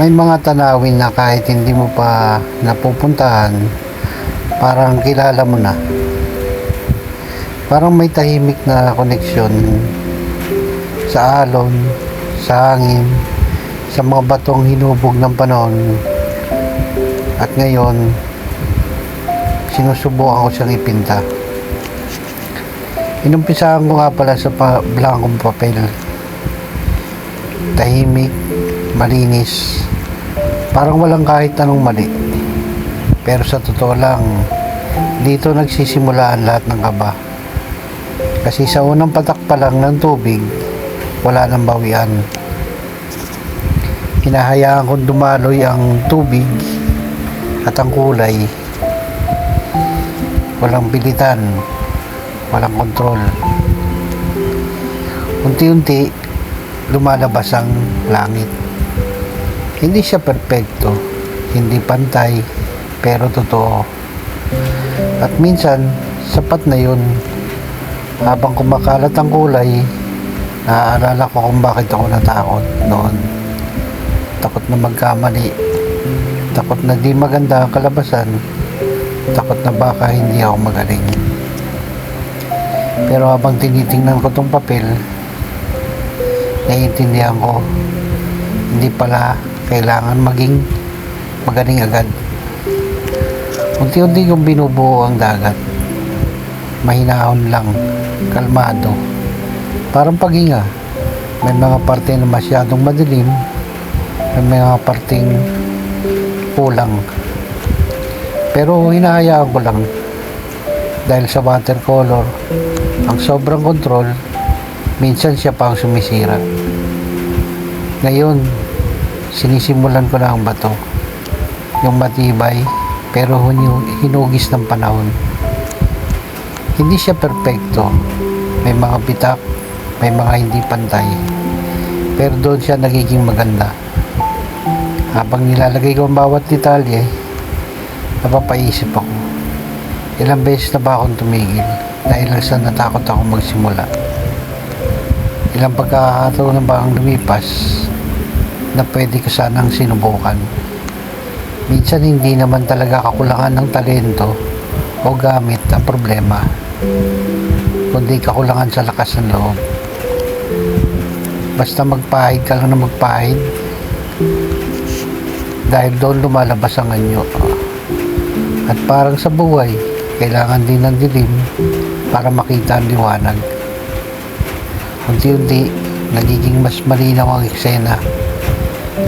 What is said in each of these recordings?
May mga tanawin na kahit hindi mo pa napupuntahan, parang kilala mo na. Parang may tahimik na koneksyon sa alon, sa hangin, sa mga batong hinubog ng panahon. At ngayon, sinusubukan ko siyang ipinta. Inumpisahan ko nga pala sa blankong papel. Tahimik, malinis, parang walang kahit anong mali. Pero sa totoo lang, dito nagsisimula ang lahat ng kaba. Kasi sa unang patak pa lang ng tubig, wala nang bawian. Hinahayaan kong dumaloy ang tubig at ang kulay. Walang pilitan, walang kontrol. Unti-unti, lumalabas ang langit. Hindi siya perpekto, hindi pantay, pero totoo. At minsan, sapat na yun. Habang kumakalat ang kulay, naaalala ko kung bakit ako natakot noon. Takot na magkamali, takot na di maganda ang kalabasan, takot na baka hindi ako magaling. Pero habang tinitingnan ko tong papel, naiintindihan ko, hindi pala kailangan maging magaling agad. Unti-unti kong binubuo ang dagat. Mahinahon lang, kalmado. Parang paghinga. May mga parte na masyadong madilim, may mga parteng kulang. Pero hinahayaan ko lang. Dahil sa watercolor, ang sobrang kontrol, minsan siya pa ang sumisira. Ngayon, sinisimulan ko na ang bato. Yung matibay, pero hinugis ng panahon. Hindi siya perpekto. May mga bitak, may mga hindi pantay. Pero doon siya nagiging maganda. Habang nilalagay ko ang bawat detalye, napapaisip ako. Ilang beses na ba akong tumigil dahil lang sa natakot ako magsimula. Ilang pagkakataon na ba ang lumipas na pwede ko sanang sinubukan. Minsan hindi naman talaga kakulangan ng talento o gamit ang problema, kundi kakulangan sa lakas ng loob. Basta magpahid ka lang na magpahid, dahil doon lumalabas ang anyo. At parang sa buhay, kailangan din ng dilim para makita ang liwanag. Unti-unti, nagiging mas malinaw ang eksena.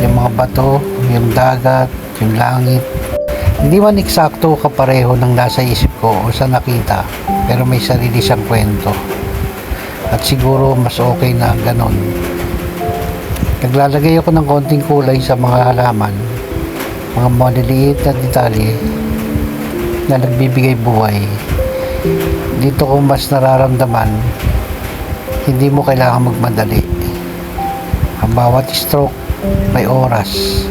Yung mga bato, yung dagat, yung langit. Hindi man eksakto kapareho ng nasa isip ko o sa nakita, pero may sarili siyang kwento. At siguro mas okay na ganon. Naglalagay ako ng konting kulay sa mga halaman, mga maliliit na detalye na nagbibigay buhay. Dito ko mas nararamdaman, hindi mo kailangan magmadali. Ang bawat stroke may oras.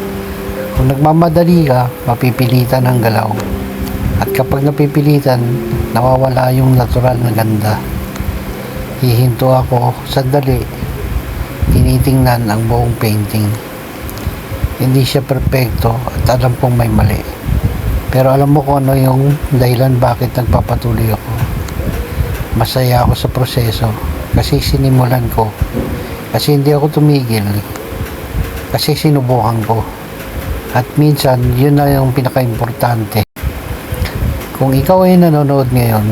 Kung nagmamadali ka, mapipilitan ang galaw. At kapag napipilitan, nawawala yung natural na ganda. Hihinto ako, sandali, tinitingnan ang buong painting. Hindi siya perpekto at alam kong may mali. Pero alam mo kung ano yung dahilan bakit nagpapatuloy ako. Masaya ako sa proseso kasi sinimulan ko. Kasi hindi ako tumigil. Kasi sinubukan ko. At minsan, yun na yung pinaka-importante. Kung ikaw ay nanonood ngayon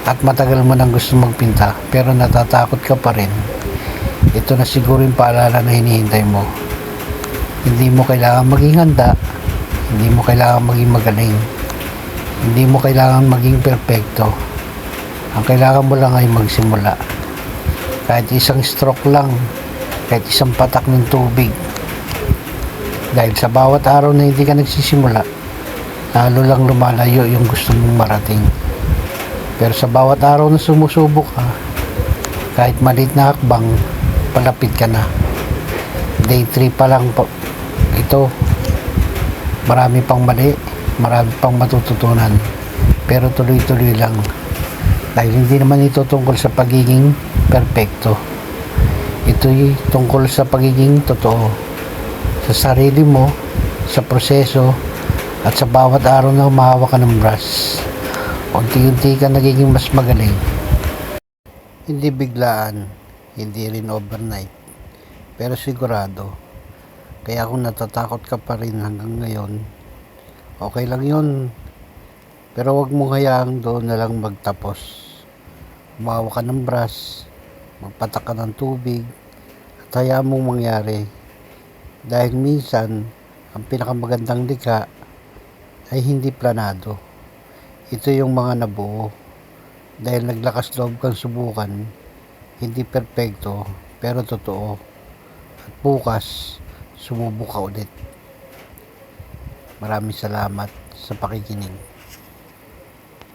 at matagal mo nang gusto magpinta pero natatakot ka pa rin, ito na siguro yung paalala na hinihintay mo. Hindi mo kailangan maging handa, hindi mo kailangan maging magaling, hindi mo kailangan maging perpekto. Ang kailangan mo lang ay magsimula. Kahit isang stroke lang, kahit isang patak ng tubig. Dahil sa bawat araw na hindi ka nagsisimula, lalo lang lumalayo yung gusto mong marating. Pero sa bawat araw na sumusubok ka, kahit maliit na hakbang, palapit ka na. Day 3 pa lang po. Ito, marami pang mali, marami pang matututunan. Pero tuloy-tuloy lang. Dahil hindi naman ito tungkol sa pagiging perpekto. Ito'y tungkol sa pagiging totoo. Sa sa sarili mo, sa proseso, at sa bawat araw na humahawak ka ng brush. Unti-unti ka nagiging mas magaling. Hindi biglaan, hindi rin overnight, pero sigurado. Kaya kung natatakot ka pa rin hanggang ngayon, okay lang yun. Pero wag mong hayaang doon na lang magtapos. Humawak ka ng brush, magpatak ka ng tubig, at hayaan mong mangyari. Dahil minsan, ang pinakamagandang likha ay hindi planado. Ito yung mga nabuo. Dahil naglakas loob kang subukan, hindi perpekto, pero totoo. At bukas, sumubok ka ulit. Maraming salamat sa pakikinig.